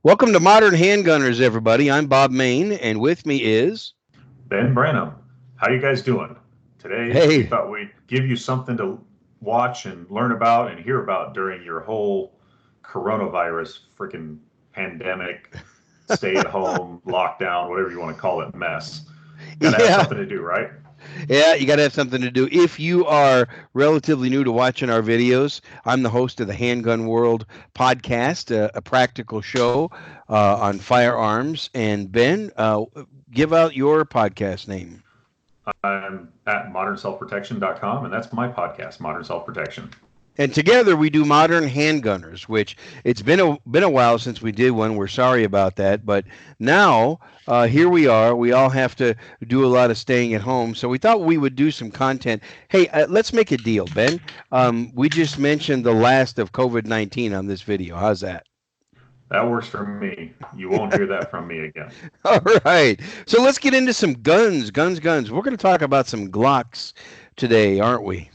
Welcome to Modern Handgunners, everybody. I'm Bob Main, and with me is Ben Branham. How you guys doing? Today we hey, thought we'd give you something to watch and learn about and hear about during your whole coronavirus freaking pandemic, stay at home, lockdown, whatever you want to call it, mess. Got to have yeah, something to do, right? yeah. You got to have something to do. If you are relatively new to watching our videos, I'm the host of the Handgun World podcast, a practical show on firearms. And Ben, give out your podcast name. I'm at modernselfprotection.com, and that's my podcast, Modern Self Protection. And together we do Modern Handgunners, which it's been a while since we did one. We're sorry about that, but now here we are. We all have to do a lot of staying at home, so we thought we would do some content. Hey, let's make a deal, Ben. We just mentioned the last of COVID-19 on this video. How's that? That works for me. You won't hear that from me again. All right. So let's get into some guns. We're going to talk about some Glocks today, aren't we?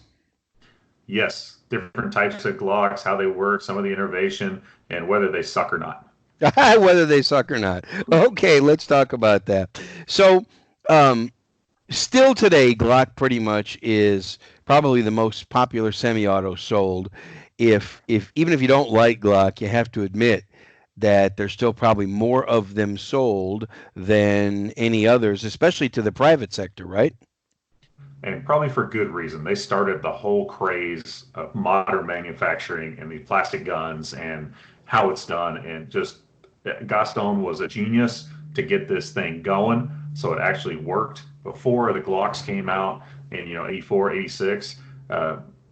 Yes, different types of Glocks, how they work, some of the innovation, and whether they suck or not. Whether they suck or not. Okay, let's talk about that. So, um, still today, Glock pretty much is probably the most popular semi-auto sold. If even if you don't like Glock, you have to admit that there's still probably more of them sold than any others, especially to the private sector, right? And probably for good reason. They started the whole craze of modern manufacturing and the plastic guns and how it's done. And just Gaston was a genius to get this thing going. So it actually worked before the Glocks came out in 84, 86.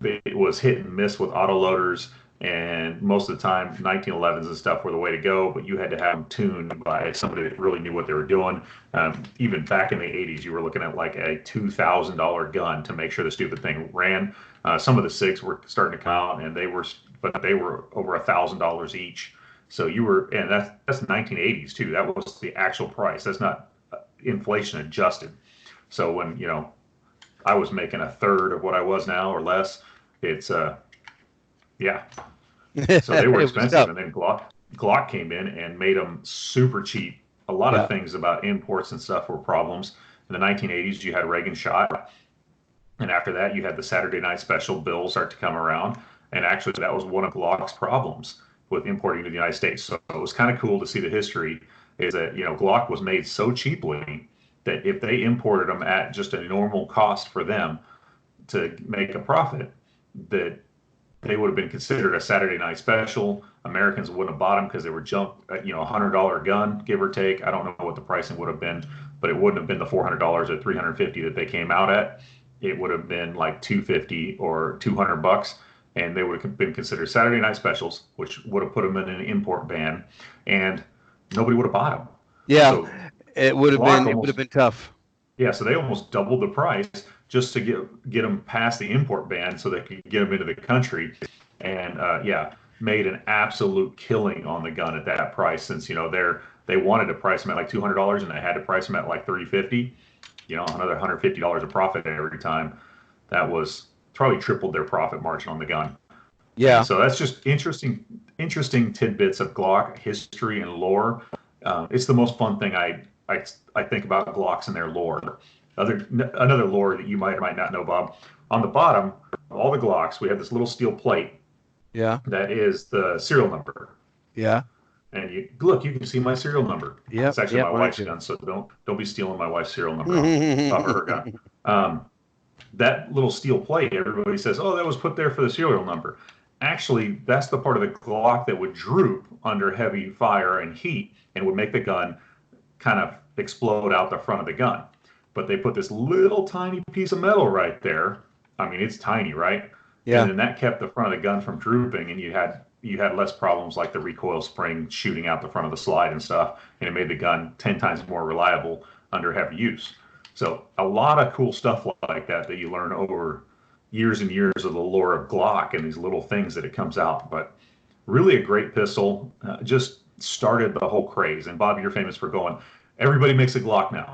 It was hit and miss with autoloaders, and most of the time 1911s and stuff were the way to go, but you had to have them tuned by somebody that really knew what they were doing. Even back in the 80s, you were looking at like a $2,000 gun to make sure the stupid thing ran. Some of the SIGs were starting to come out, and they were over $1,000 each. So and that's 1980s too. That was the actual price. That's not inflation adjusted. So when I was making a third of what I was now or less, it's yeah. So they were It was expensive, tough. and then Glock came in and made them super cheap. A lot of Yeah. things about imports and stuff were problems. In the 1980s, you had Reagan shot, and after that, you had the Saturday Night Special bill start to come around. And actually, that was one of Glock's problems with importing to the United States. So it was kind of cool to see the history. Is that Glock was made so cheaply that if they imported them at just a normal cost for them to make a profit, that they would have been considered a Saturday night special. Americans wouldn't have bought them because they were junk, $100 gun, give or take. I don't know what the pricing would have been, but it wouldn't have been the $400 or $350 that they came out at. It would have been like $250 or $200, and they would have been considered Saturday night specials, which would have put them in an import ban, and nobody would have bought them. Yeah. So It would have Glock been it would have almost been tough. yeah, so they almost doubled the price just to get them past the import ban so they could get them into the country, and yeah, made an absolute killing on the gun at that price. Since they wanted to price them at like $200 and they had to price them at like 350, another $150 of profit every time. That was probably tripled their profit margin on the gun. And Yeah. so that's just interesting tidbits of Glock history and lore. It's the most fun thing I think about Glocks and their lore. Another lore that you might or might not know, Bob. On the bottom of all the Glocks, we have this little steel plate Yeah. that is the serial number. Yeah. And you can see my serial number. Yep. It's actually Yep. my Mine wife's too. gun, so don't be stealing my wife's serial number off of her gun. That little steel plate, everybody says, oh, that was put there for the serial number. Actually, that's the part of the Glock that would droop under heavy fire and heat and would make the gun kind of explode out the front of the gun. But they put this little tiny piece of metal right there. I mean, it's tiny, right? And Yeah. then that kept the front of the gun from drooping, and you had less problems like the recoil spring shooting out the front of the slide and stuff, and it made the gun 10 times more reliable under heavy use. So a lot of cool stuff like that you learn over years and years of the lore of Glock and these little things that it comes out. But really a great pistol. Just started the whole craze. And Bob, you're famous for going, everybody makes a Glock now.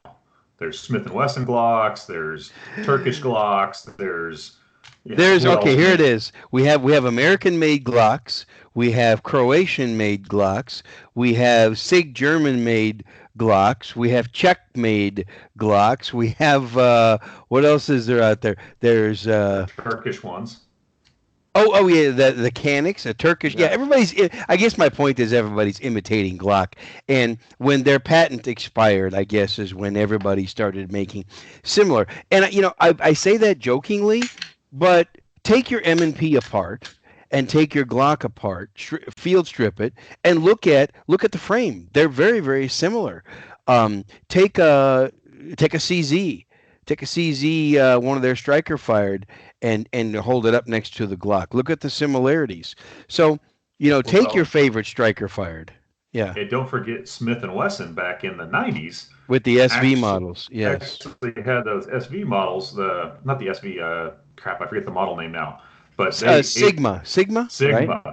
There's Smith & Wesson Glocks, there's Turkish Glocks, there's Yeah. There's Who okay. else? Here it is. We have American-made Glocks. We have Croatian-made Glocks. We have Sig German-made Glocks. We have Czech-made Glocks. We have what else is there out there? There's The Turkish ones. oh yeah, the Canics, a Turkish. Yeah, Yeah. everybody's. I guess my point is everybody's imitating Glock, and when their patent expired, I guess is when everybody started making similar. And I say that jokingly, but take your M&P apart and take your Glock apart, field strip it, and look at the frame. They're very very similar. Take a CZ. Take a CZ, one of their striker fired, and hold it up next to the Glock. Look at the similarities. So, take your Well, favorite striker fired. Yeah, and don't forget Smith and Wesson back in the '90s with the SV actually models. Yes. actually had those SV models. The not the SV. Crap, I forget the model name now. But Sigma, right? Sigma,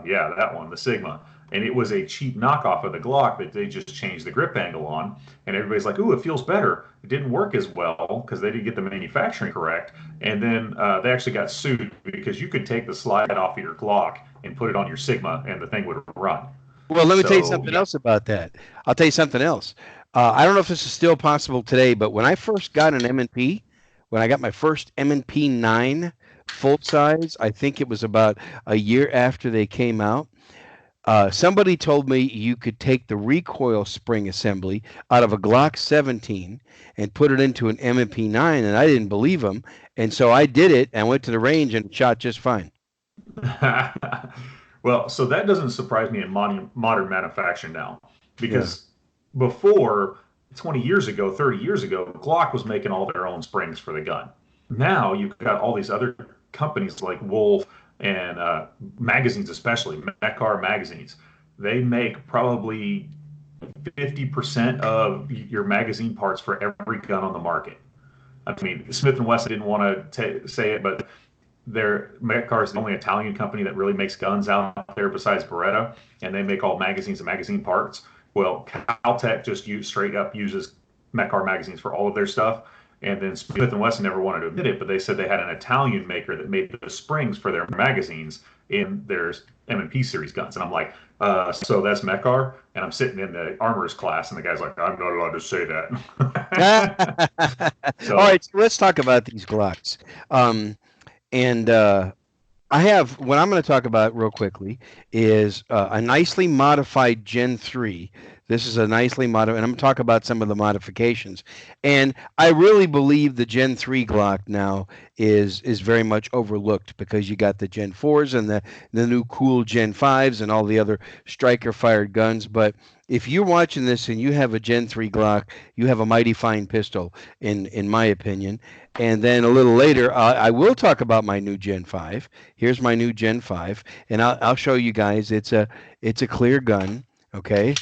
yeah, that one, the Sigma. And it was a cheap knockoff of the Glock that they just changed the grip angle on. And everybody's like, ooh, it feels better. It didn't work as well because they didn't get the manufacturing correct. And then they actually got sued because you could take the slide off of your Glock and put it on your Sigma and the thing would run. Well, let me tell you So, something yeah. else about that. I'll tell you something else. I don't know if this is still possible today, but when I first got an M&P, when I got my first M&P 9 full size, I think it was about a year after they came out. Somebody told me you could take the recoil spring assembly out of a Glock 17 and put it into an M&P 9, and I didn't believe them. And so I did it and went to the range and it shot just fine. Well, so that doesn't surprise me in modern manufacturing now, Yeah. because before 20 years ago, 30 years ago, Glock was making all their own springs for the gun. Now you've got all these other companies like Wolf and magazines, especially Mekar magazines. They make probably 50% of your magazine parts for every gun on the market. I mean, Smith and Wesson didn't want to say it, but their Metcar is the only Italian company that really makes guns out there besides Beretta, and they make all magazines and magazine parts. Well, Caltech just straight up uses Metcar magazines for all of their stuff. And then Smith and Wesson never wanted to admit it, but they said they had an Italian maker that made the springs for their magazines in their M&P series guns. And I'm like, so that's Metcar? And I'm sitting in the armorers class, and the guy's like, I'm not allowed to say All that. So right, so let's talk about these Glocks. And I have what I'm going to talk about real quickly is a nicely modified Gen 3. This is a nicely modified, and I'm going to talk about some of the modifications. And I really believe the Gen 3 Glock now is very much overlooked because you got the Gen 4s and the new cool Gen 5s and all the other striker fired guns. But if you're watching this and you have a Gen 3 Glock, you have a mighty fine pistol, in my opinion. And then a little later, I will talk about my new Gen 5. Here's my new Gen 5, and I'll show you guys. It's a clear gun. Okay,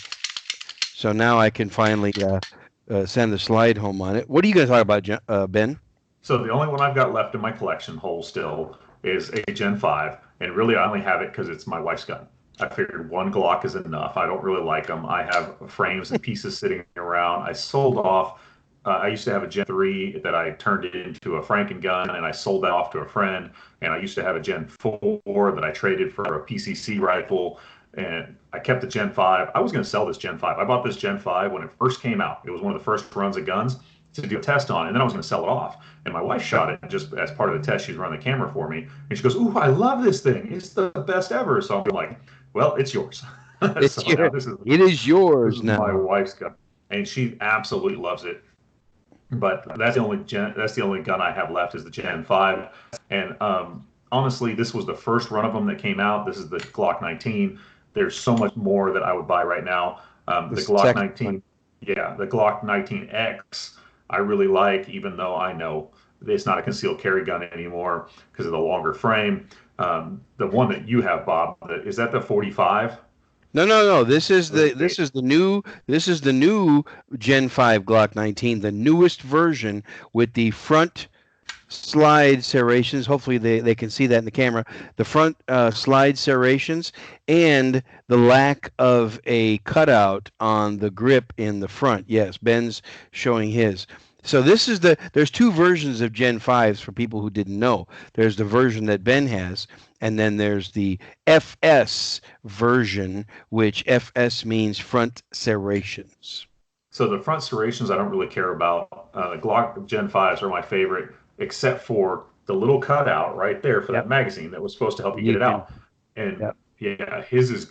so now I can finally send the slide home on it. What are you going to talk about, Ben? So the only one I've got left in my collection whole still is a Gen 5, and really I only have it because it's my wife's gun. I figured one Glock is enough. I don't really like them. I have frames and pieces sitting around. I sold off. I used to have a Gen 3 that I turned it into a Franken gun, and I sold that off to a friend. And I used to have a Gen 4 that I traded for a PCC rifle. And I kept the Gen 5. I was going to sell this Gen 5. I bought this Gen 5 when it first came out. It was one of the first runs of guns to do a test on, and then I was going to sell it off. And my wife shot it just as part of the test. She's running the camera for me, and she goes, "Ooh, I love this thing. It's the best ever." So I'm like, "Well, it's yours." So It's now your, this is it is this yours is my now. wife's gun, and she absolutely loves it. But that's the only gun I have left is the Gen 5. And honestly, this was the first run of them that came out. This is the Glock 19. There's so much more that I would buy right now. The The Glock second one. 19, yeah, the Glock 19X, I really like, even though I know it's not a concealed carry gun anymore because of the longer frame. The one that you have, Bob, is that the 45 No, no, no. or the 8? This is the new Gen 5 Glock 19, the newest version with the front slide serrations. Hopefully they can see that in the camera. The front slide serrations and the lack of a cutout on the grip in the front. Yes, Ben's showing his. So this is there's two versions of Gen 5s for people who didn't know. There's the version that Ben has, and then there's the FS version, which FS means front serrations. So the front serrations I don't really care about. The Glock Gen 5s are my favorite, except for the little cutout right there for Yep. that magazine that was supposed to help you get You it can. out. And Yep. yeah, his is,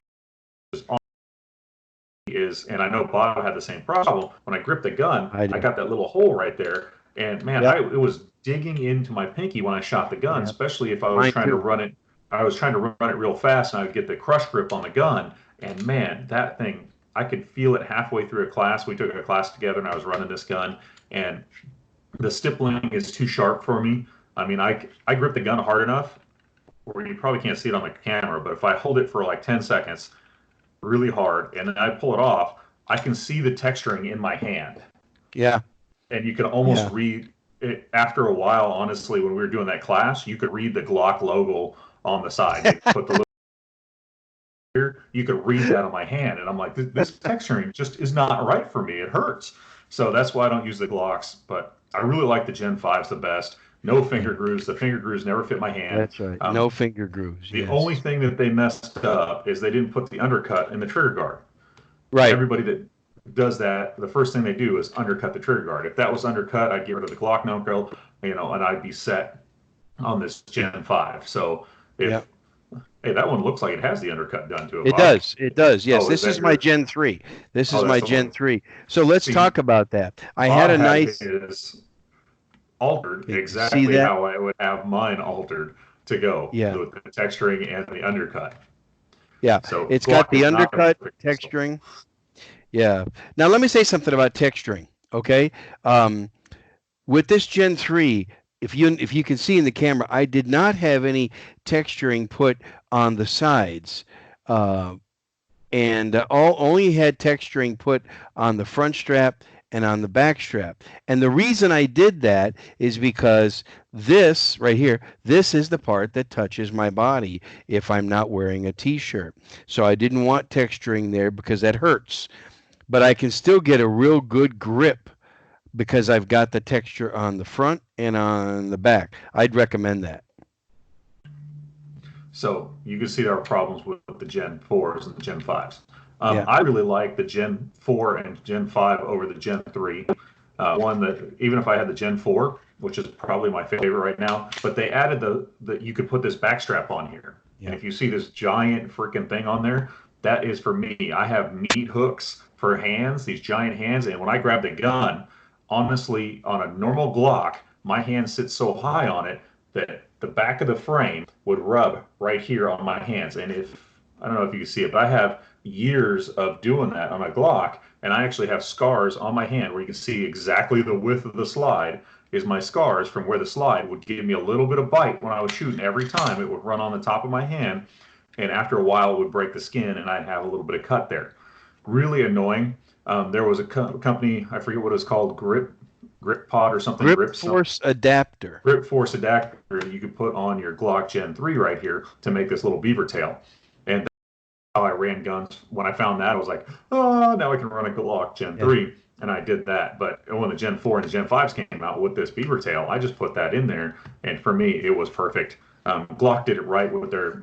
and I know Bob had the same problem. When I gripped the gun, I I do. got that little hole right there, and man, Yep. it was digging into my pinky when I shot the gun, Yep. especially if I was Mine trying to too. run it. I was trying to run it real fast, and I would get the crush grip on the gun, and man, that thing, I could feel it halfway through a class. We took a class together, and I was running this gun, and the stippling is too sharp for me. I mean, I grip the gun hard enough where you probably can't see it on the camera, but if I hold it for like 10 seconds really hard and then I pull it off, I can see the texturing in my hand. Yeah. And you can almost Yeah. read it after a while, honestly, when we were doing that class, you could read the Glock logo on the side. They put the little here, you could read that on my hand. And I'm like, this texturing just is not right for me. It hurts. So that's why I don't use the Glocks. But I really like the Gen 5s the best. No finger grooves. The finger grooves never fit my hand. That's right. Um, No finger grooves. the only Yes. thing that they messed up is they didn't put the undercut in the trigger guard. Right. Everybody that does that, the first thing they do is undercut the trigger guard. If that was undercut, I'd get rid of the Glock knuckle, and I'd be set on this Gen 5. So Yep. if, hey, that one looks like it has the undercut done to it, It Bob. does. It does. Yes. Oh, is This that is my your, Gen 3. This oh, is that's my the Gen one. 3. So let's See, talk about that. I had Bob a has nice. his altered See exactly that? how I would have mine altered to go Yeah. with the texturing and the undercut. Yeah. So It's got Glock the is not the undercut perfect pistol. texturing. Yeah. Now let me say something about texturing. Okay. Um, with this Gen 3, if you can see in the camera, I did not have any texturing put on the sides. Uh, and all only had texturing put on the front strap and on the back strap. And the reason I did that is because this right here, this is the part that touches my body if I'm not wearing a t-shirt. So I didn't want texturing there because that hurts. But I can still get a real good grip because I've got the texture on the front and on the back. I'd recommend that. So you can see there are problems with the Gen 4s and the Gen 5s. Yeah. I really like the Gen 4 and Gen 5 over the Gen 3. One that even if I had the Gen 4, which is probably my favorite right now, but they added the you could put this backstrap on here. And Yeah. if you see this giant freaking thing on there, that is for me. I have meat hooks for hands, these giant hands, and when I grab the gun, honestly, on a normal Glock, my hand sits so high on it that the back of the frame would rub right here on my hands. And if I don't know if you can see it, but I have years of doing that on a Glock, and I actually have scars on my hand where you can see exactly the width of the slide is my scars from where the slide would give me a little bit of bite when I was shooting. Every time it would run on the top of my hand, and after a while it would break the skin, and I'd have a little bit of cut there. Really annoying. There was a company, I forget what it was called, Grip Pod or something, Grip force adapter. Grip Force adapter you could put on your Glock Gen 3 right here to make this little beaver tail. And that's how I ran guns. When I found that, I was like, oh, now I can run a Glock Gen Yeah. 3. And I did that. But when the Gen 4 and the Gen 5s came out with this beaver tail, I just put that in there. And for me, it was perfect. Glock did it right with their,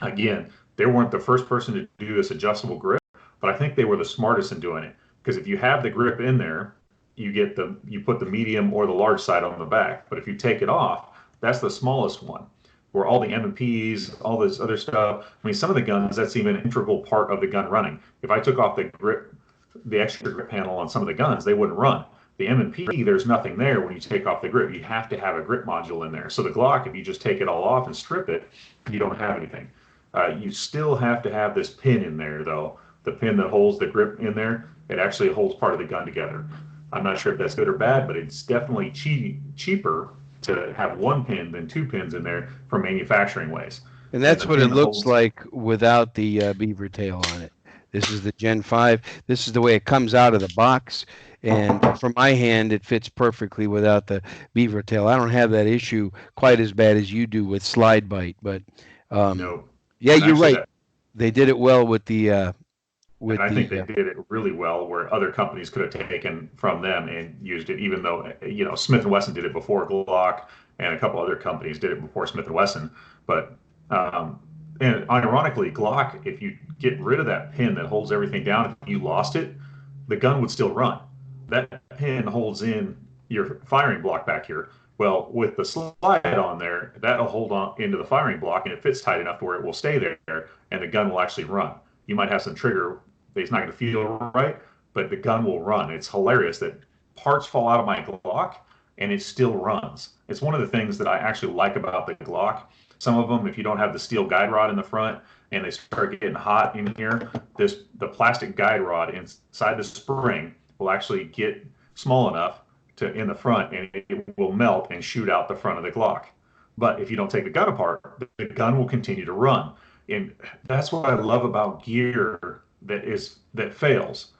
again, they weren't the first person to do this adjustable grip, but I think they were the smartest in doing it. Because if you have the grip in there, you put the medium or the large side on the back. But if you take it off, that's the smallest one. Where all the M&Ps, all this other stuff. I mean, some of the guns, that's even an integral part of the gun running. If I took off the grip, the extra grip panel on some of the guns, they wouldn't run. The M&P, there's nothing there when you take off the grip. You have to have a grip module in there. So the Glock, if you just take it all off and strip it, you don't have anything. You still have to have this pin in there, though. The pin that holds the grip in there, it actually holds part of the gun together. I'm not sure if that's good or bad, but it's definitely cheaper to have one pin than two pins in there for manufacturing ways. And And that's the what it pin that looks holds, like without the beaver tail on it. This is the Gen 5. This is the way it comes out of the box. And for my hand, it fits perfectly without the beaver tail. I don't have that issue quite as bad as you do with slide bite. But um, no, yeah, and you're actually right. that They did it well with the And with I think the they did it really well, where other companies could have taken from them and used it, even though Smith and Wesson did it before Glock, and a couple other companies did it before Smith and Wesson. But um, and ironically, Glock, if you get rid of that pin that holds everything down, if you lost it, the gun would still run. That pin holds in your firing block back here. Well, with the slide on there, that'll hold on into the firing block, and it fits tight enough to where it will stay there, and the gun will actually run. You might have some trigger, it's not going to feel right, but the gun will run. It's hilarious that parts fall out of my Glock and it still runs. It's one of the things that I actually like about the Glock. Some of them, if you don't have the steel guide rod in the front and they start getting hot in here, the plastic guide rod inside the spring will actually get small enough to in the front, and it will melt and shoot out the front of the Glock. But if you don't take the gun apart, the gun will continue to run. And that's what I love about gear that fails.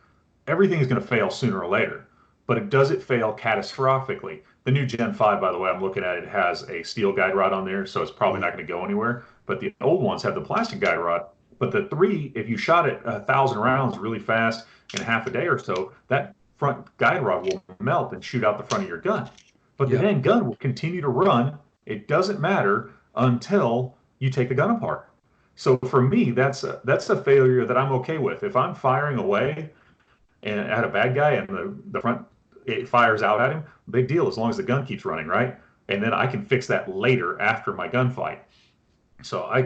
Everything is going to fail sooner or later, but it doesn't fail catastrophically. The new Gen 5, by the way, I'm looking at it, has a steel guide rod on there, so it's probably not going to go anywhere. But the old ones have the plastic guide rod. But the three, if you shot it 1,000 rounds really fast in half a day or so, that front guide rod will melt and shoot out the front of your gun. But the yeah. dang gun will continue to run. It doesn't matter until you take the gun apart. So for me, that's a failure that I'm okay with. If I'm firing away and at a bad guy and the front it fires out at him, big deal as long as the gun keeps running, right? And then I can fix that later after my gunfight. So I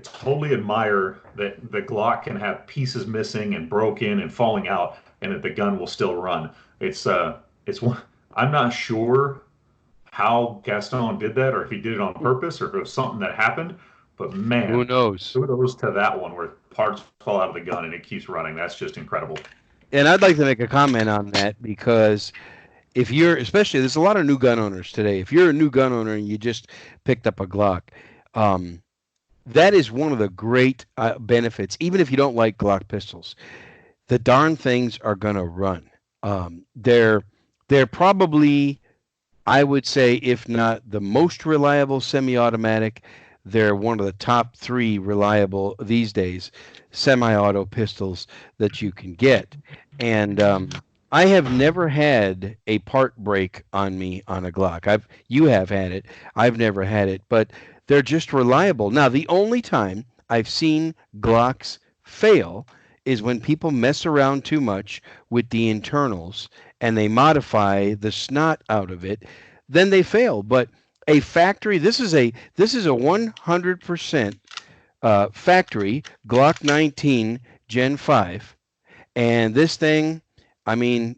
totally admire that the Glock can have pieces missing and broken and falling out, and that the gun will still run. It's one. I'm not sure how Gaston did that, or if he did it on purpose, or if it was something that happened. But Who man, knows? kudos to that one where parts fall out of the gun and it keeps running. That's just incredible. And I'd like to make a comment on that because if you're, especially, there's a lot of new gun owners today. If you're a new gun owner and you just picked up a Glock, um, that is one of the great benefits. Even if you don't like Glock pistols, the darn things are gonna run. They're probably, I would say, if not the most reliable semi-automatic, they're one of the top three reliable these days semi-auto pistols that you can get. And I have never had a part break on me on a Glock. You have had it. I've never had it, but they're just reliable. Now, the only time I've seen Glocks fail is when people mess around too much with the internals and they modify the snot out of it, then they fail. But a factory, this is a 100% factory Glock 19 Gen 5, and this thing, I mean,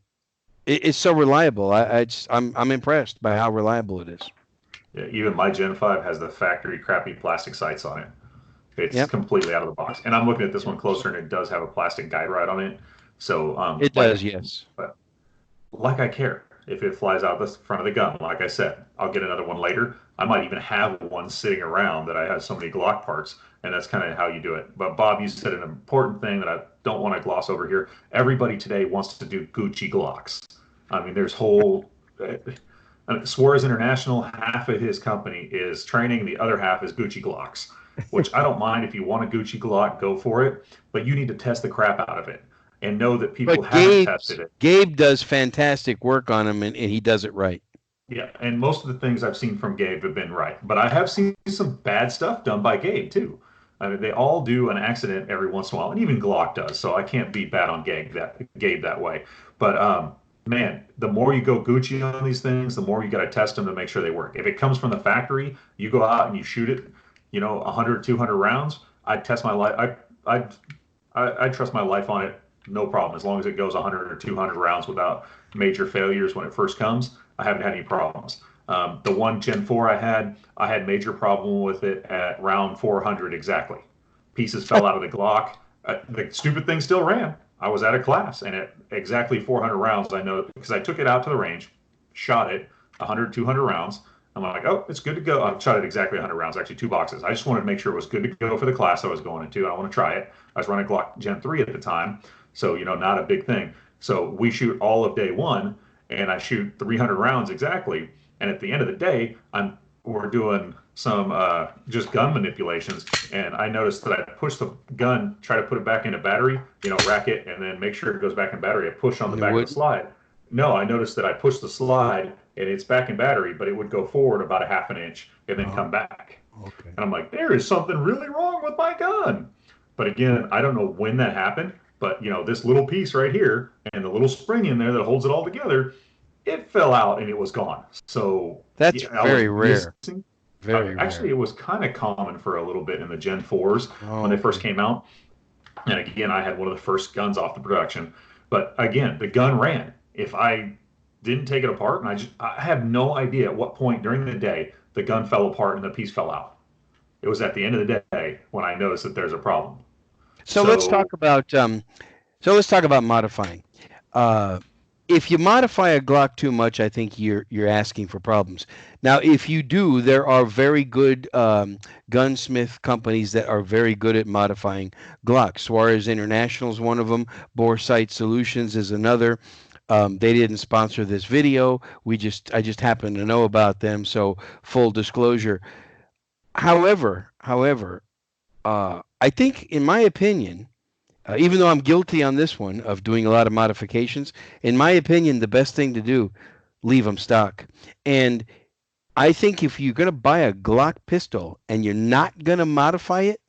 it's so reliable. I'm impressed by how reliable it is. Yeah, even my Gen 5 has the factory crappy plastic sights on it. It's Yep, completely out of the box. And I'm looking at this one closer, and it does have a plastic guide ride on it. So, it does. Yes. like I care if it flies out the front of the gun. Like I said, I'll get another one later. I might even have one sitting around that I have so many Glock parts, and that's kind of how you do it. But Bob, you said an important thing that I don't want to gloss over here. Everybody today wants to do Gucci Glocks. I mean, there's whole Suarez International. Half of his company is training, the other half is Gucci Glocks. Which I don't mind if you want a Gucci Glock, go for it, but you need to test the crap out of it and know that people But haven't tested it. Gabe does fantastic work on him, and he does it right. Yeah, and most of the things I've seen from Gabe have been right, but I have seen some bad stuff done by Gabe too. I mean, they all do an accident every once in a while, and even Glock does. So I can't be bad on Gabe that way. But man, the more you go Gucci on these things, the more you got to test them to make sure they work. If it comes from the factory, you go out and you shoot it, 100, 200 rounds. I'd test my life. I trust my life on it, no problem. As long as it goes 100 or 200 rounds without major failures when it first comes, I haven't had any problems. The one Gen 4 I had major problem with it at round 400 exactly. Pieces fell out of the Glock. The stupid thing still ran. I was at a class, and at exactly 400 rounds, I know because I took it out to the range, shot it 100, 200 rounds. I'm like, oh, it's good to go. I shot it exactly 100 rounds, actually two boxes. I just wanted to make sure it was good to go for the class I was going into. I want to try it. I was running Glock Gen 3 at the time, so not a big thing. So we shoot all of day one, and I shoot 300 rounds exactly. And at the end of the day, we're doing some just gun manipulations, and I noticed that I push the gun, try to put it back into battery, rack it, and then make sure it goes back in battery. I push on the And it back of the wouldn't. slide. No, I noticed that I pushed the slide and it's back in battery, but it would go forward about a half an inch and then Oh, come back. okay. And I'm like, there is something really wrong with my gun. But again, I don't know when that happened, but this little piece right here and the little spring in there that holds it all together, it fell out and it was gone. So That's yeah, I was very rare. missing. Very Actually, rare. it was kind of common for a little bit in the Gen 4s when Oh, they first okay. came out. And again, I had one of the first guns off the production. But again, the gun ran. If I didn't take it apart, and I have no idea at what point during the day the gun fell apart and the piece fell out. It was at the end of the day when I noticed that there's a problem. So let's So talk about modifying. Uh, if you modify a Glock too much, I think you're asking for problems. Now, if you do, there are very good gunsmith companies that are very good at modifying Glocks. Suarez International is one of them. Boresight Solutions is another. They didn't sponsor this video. I just happen to know about them. So full disclosure. However, I think, in my opinion, even though I'm guilty on this one of doing a lot of modifications, in my opinion, the best thing to do, leave them stock. And I think if you're going to buy a Glock pistol and you're not going to modify it,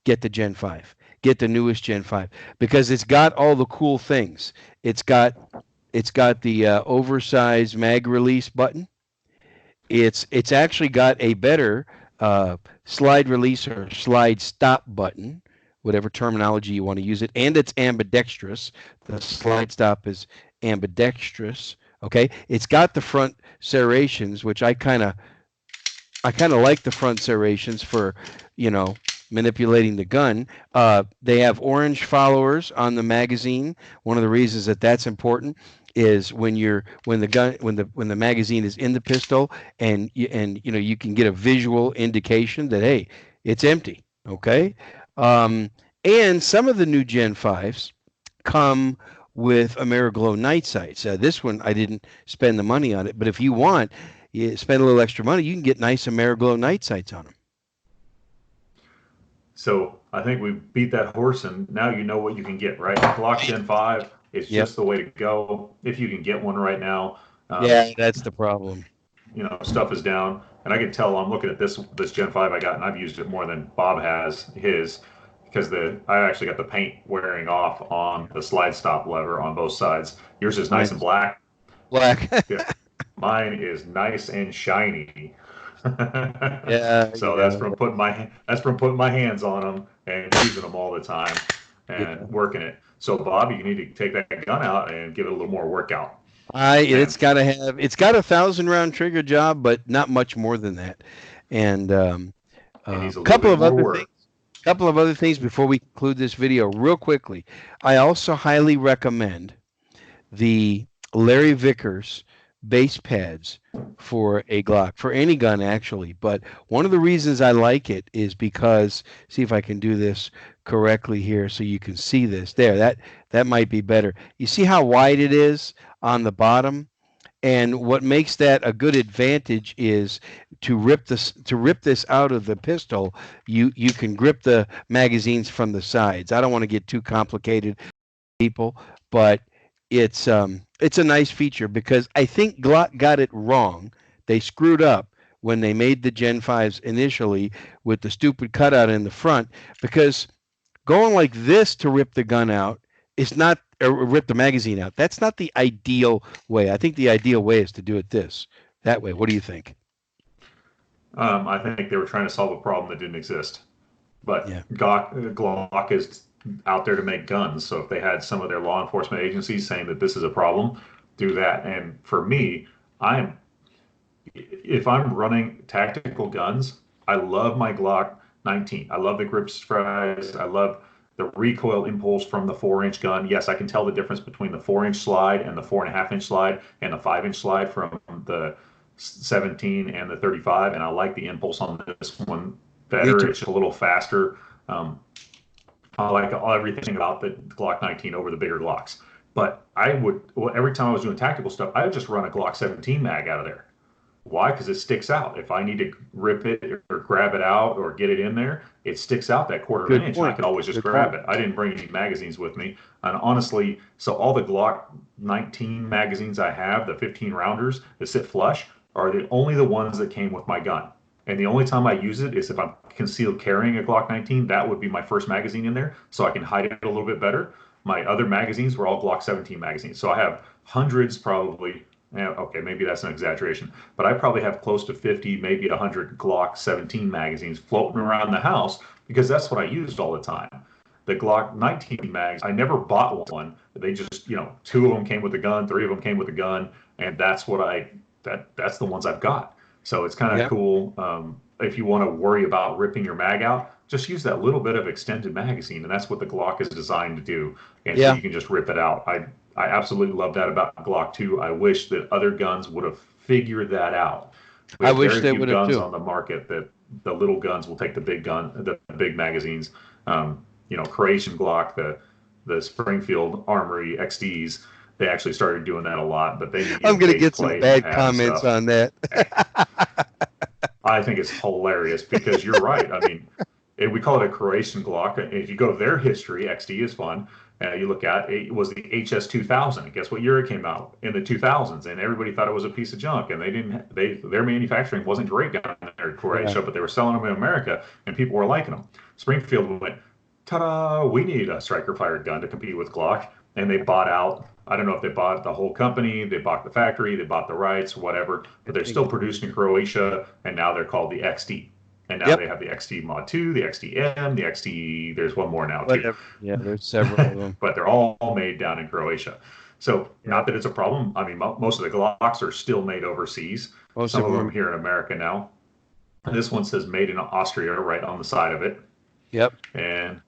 get the Gen 5. Get the newest Gen 5 because it's got all the cool things. It's got it's got the oversized mag release button. It's actually got a better uh, slide release or slide stop button, whatever terminology you want to use it, and it's ambidextrous. The slide stop is ambidextrous. Okay, it's got the front serrations, which I kind of like the front serrations for, you know, manipulating the gun. They have orange followers on the magazine. One of the reasons that that's important is when the magazine is in the pistol and you can get a visual indication that hey, it's empty. Okay, um, and some of the new Gen 5s come with Ameriglow night sights. This one I didn't spend the money on it, but if you want, you spend a little extra money, you can get nice Ameriglow night sights on them. So I think we beat that horse, and now you know what you can get, right? Glock Gen 5 is Yep. just the way to go if you can get one right now. Um, Yeah, that's the problem. Stuff is down, and I can tell I'm looking at this Gen 5 I got, and I've used it more than Bob has his because the I actually got the paint wearing off on the slide stop lever on both sides. Yours is nice and Mine's black. black. Yeah, mine is nice and shiny. Yeah, So that's from putting my hands on them and using them all the time and yeah. working it. So Bobby, you need to take that gun out and give it a little more workout. And It's got 1,000 round trigger job, but not much more than that. And it a needs a little couple bit of more other things. work. Couple of other things before we conclude this video, real quickly. I also highly recommend the Larry Vickers base pads for a Glock, for any gun actually. But one of the reasons I like it is because, see if I can do this correctly here so you can see this. There, that might be better. You see how wide it is on the bottom? And what makes that a good advantage is to rip this out of the pistol, you can grip the magazines from the sides. I don't want to get too complicated people, but it's a nice feature because I think Glock got it wrong. They screwed up when they made the Gen 5s initially with the stupid cutout in the front because going like this to rip the gun out is not or rip the magazine out. That's not the ideal way. I think the ideal way is to do it that way. What do you think? I think they were trying to solve a problem that didn't exist. But Yeah. Glock is out there to make guns. So if they had some of their law enforcement agencies saying that this is a problem, do that. And for me, I'm if I'm running tactical guns, I love my Glock 19. I love the grip strides. I love the recoil impulse from the 4-inch gun. Yes, I can tell the difference between the 4-inch slide and the 4.5-inch slide and the 5-inch slide from the 17 and the 35. And I like the impulse on this one Me better. too. It's just a little faster. Um, I like everything about the Glock 19 over the bigger Glocks. But I would, well, every time I was doing tactical stuff, I would just run a Glock 17 mag out of there Why? Because it sticks out. If I need to rip it or grab it out or get it in there, it sticks out that quarter of an Good inch, and I point. can always just Good grab point. it. I didn't bring any magazines with me, and honestly, so all the Glock 19 magazines I have, the 15 rounders that sit flush, are only the ones that came with my gun. And the only time I use it is if I'm concealed carrying a Glock 19. That would be my first magazine in there, so I can hide it a little bit better. My other magazines were all Glock 17 magazines, so I have hundreds probably. Yeah, okay, maybe that's an exaggeration, but I probably have close to 50, maybe 100 Glock 17 magazines floating around the house because that's what I used all the time. The Glock 19 mags, I never bought one. They just, two of them came with a gun, three of them came with a gun, and that's the ones I've got. So it's kind of Yeah. cool. If you want to worry about ripping your mag out, just use that little bit of extended magazine, and that's what the Glock is designed to do. And so Yeah. you can just rip it out. I absolutely love that about Glock 2. I wish that other guns would have figured that out. We I have wish very they few would have guns too. on the market that the little guns will take the big magazines. Croatian Glock, the Springfield Armory XDs, they actually started doing that a lot, but they I'm needed gonna base get some plate and bad pad and comments stuff. on that. I think it's hilarious because you're right. I mean, we call it a Croatian Glock. If you go to their history, XD is fun. You look at it was the HS 2000. Guess what year it came out? In the 2000s, and everybody thought it was a piece of junk. And they didn't. Their manufacturing wasn't great down there in Yeah. Croatia, but they were selling them in America, and people were liking them. Springfield went, ta-da! We need a striker fired gun to compete with Glock, and they bought out. I don't know if they bought the whole company, they bought the factory, they bought the rights, whatever, but they're still produced in Croatia, and now they're called the XD. And now Yep. they have the XD Mod 2, the XDM, the XD, there's one more now too. Whatever. Yeah. There's several of them. But they're all made down in Croatia. So, Yeah. not that it's a problem. I mean, most of the Glocks are still made overseas, Most some of of them are. them here in America now. This one says made in Austria right on the side of it. Yep. And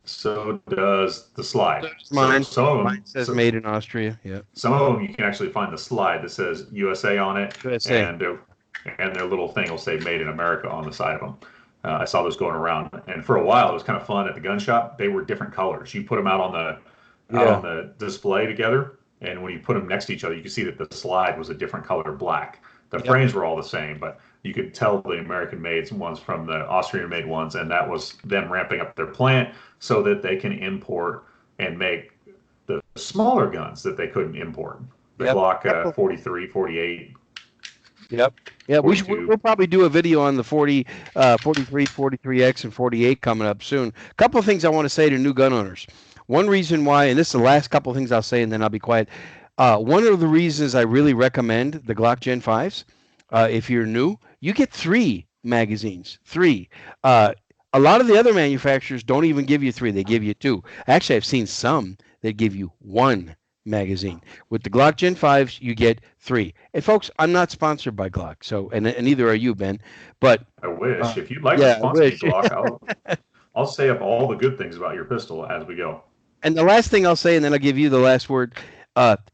so does the So slide. does So mine. some of Mine them, says made in Austria. Yep. some of them you can actually find the slide that says USA on it, USA. and their little thing will say "Made in America" on the side of them. I saw those going around, and for a while it was kind of fun at the gun shop. They were different colors. You put them out Yeah. on the display together, and when you put them next to each other, you could see that the slide was a different color black. The Yep. frames were all the same, but you could tell the American made ones from the Austrian made ones, and that was them ramping up their plant so that they can import and make the smaller guns that they couldn't import. The Yep. Glock Couple. 43, 48, Yep. Yeah, we'll 42. probably do a video on the 43, 43X, and 48 coming up soon. A couple of things I want to say to new gun owners. One reason why, and this is the last couple of things I'll say, and then I'll be quiet. One of the reasons I really recommend the Glock Gen 5s, if you're new, you get 3 magazines. Three. A lot of the other manufacturers don't even give you 3; they give you 2. Actually, I've seen some that give you 1 magazine. With the Glock Gen 5s, you get 3. And folks, I'm not sponsored by Glock, so and neither are you, Ben. But I wish. uh, If you'd like to yeah, I sponsor me, wish. Glock, I'll say up all the good things about your pistol as we go. And the last thing I'll say, and then I'll give you the last word.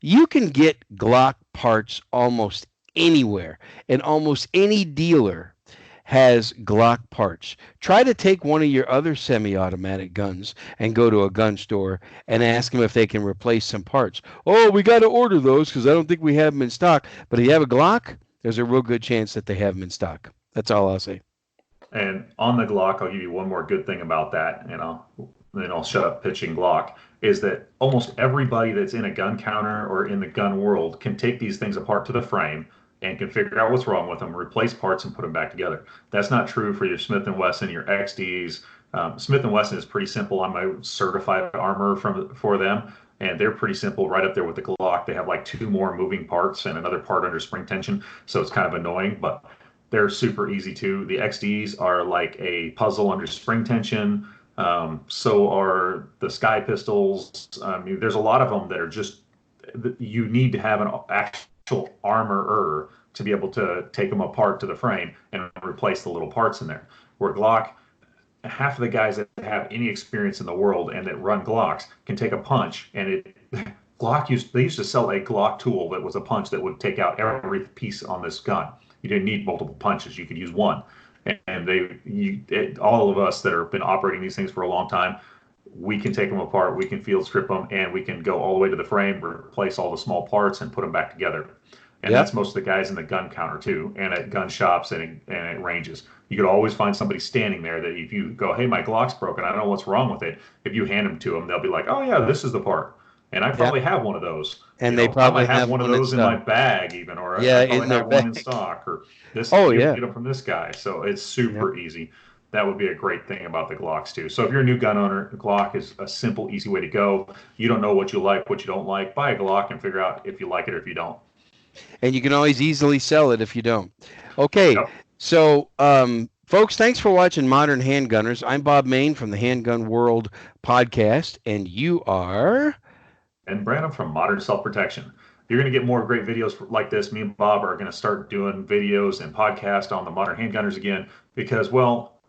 You can get Glock parts almost anywhere, and almost any dealer has Glock parts. Try to take one of your other semi-automatic guns and go to a gun store and ask them if they can replace some parts. Oh, we got to order those because I don't think we have them in stock. But if you have a Glock, there's a real good chance that they have them in stock. That's all I'll say. And on the Glock, I'll give you one more good thing about that, and then I'll shut up pitching Glock. Is that almost everybody that's in a gun counter or in the gun world can take these things apart to the frame and can figure out what's wrong with them, replace parts, and put them back together. That's not true for your Smith and Wesson, your XDs. Smith and Wesson is pretty simple. I'm a certified armor for them, and they're pretty simple, right up there with the Glock. They have like 2 more moving parts and another part under spring tension, so it's kind of annoying, but they're super easy too. The XDs are like a puzzle under spring tension. So are the Sky pistols. I mean, there's a lot of them that are just you need to have an actual armorer to be able to take them apart to the frame and replace the little parts in there. Where Glock, half of the guys that have any experience in the world and that run Glocks can take a punch and it. They used to sell a Glock tool that was a punch that would take out every piece on this gun. You didn't need multiple punches; you could use one. And all of us that have been operating these things for a long time, we can take them apart, we can field strip them, and we can go all the way to the frame, replace all the small parts, and put them back together. And Yep. that's most of the guys in the gun counter too, and at gun shops and at ranges. You could always find somebody standing there that if you go, hey, my Glock's broken, I don't know what's wrong with it. If you hand them to them, they'll be like, oh yeah, this is the part. And I Yep. probably have one of those. And they I might probably have have one of one in those in my stock. bag even, or Yeah, I in probably their have one bag. in stock, or this, Oh you yeah. get them from this guy. So it's Yep. super easy. That would be a great thing about the Glocks too. So if you're a new gun owner, the Glock is a simple, easy way to go. You don't know what you like, what you don't like. Buy a Glock and figure out if you like it or if you don't. And you can always easily sell it if you don't. Okay, Yep. so folks, thanks for watching Modern Handgunners. I'm Bob Main from the Handgun World podcast, and you are. And Brandon from Modern Self Protection. You're going to get more great videos like this. Me and Bob are going to start doing videos and podcasts on the Modern Handgunners again because, well,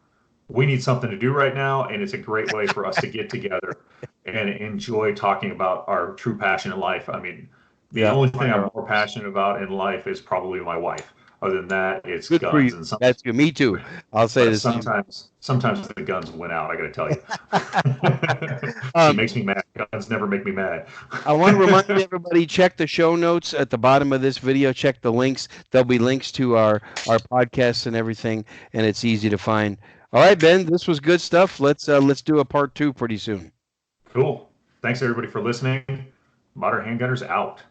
we need something to do right now, and it's a great way for us to get together and enjoy talking about our true passion in life. I mean, the Yeah, only thing I'm more passionate about in life is probably my wife. Other than that, it's good for you. guns, and some, That's good. Me too. I'll say but the same. sometimes the guns win out. I got to tell you, she um, makes me mad. Guns never make me mad. I want to remind everybody, check the show notes at the bottom of this video. Check the links. There'll be links to our podcasts and everything, and it's easy to find. All right, Ben, this was good stuff. Let's do a part two pretty soon. Cool. Thanks everybody for listening. Modern Handgunners out.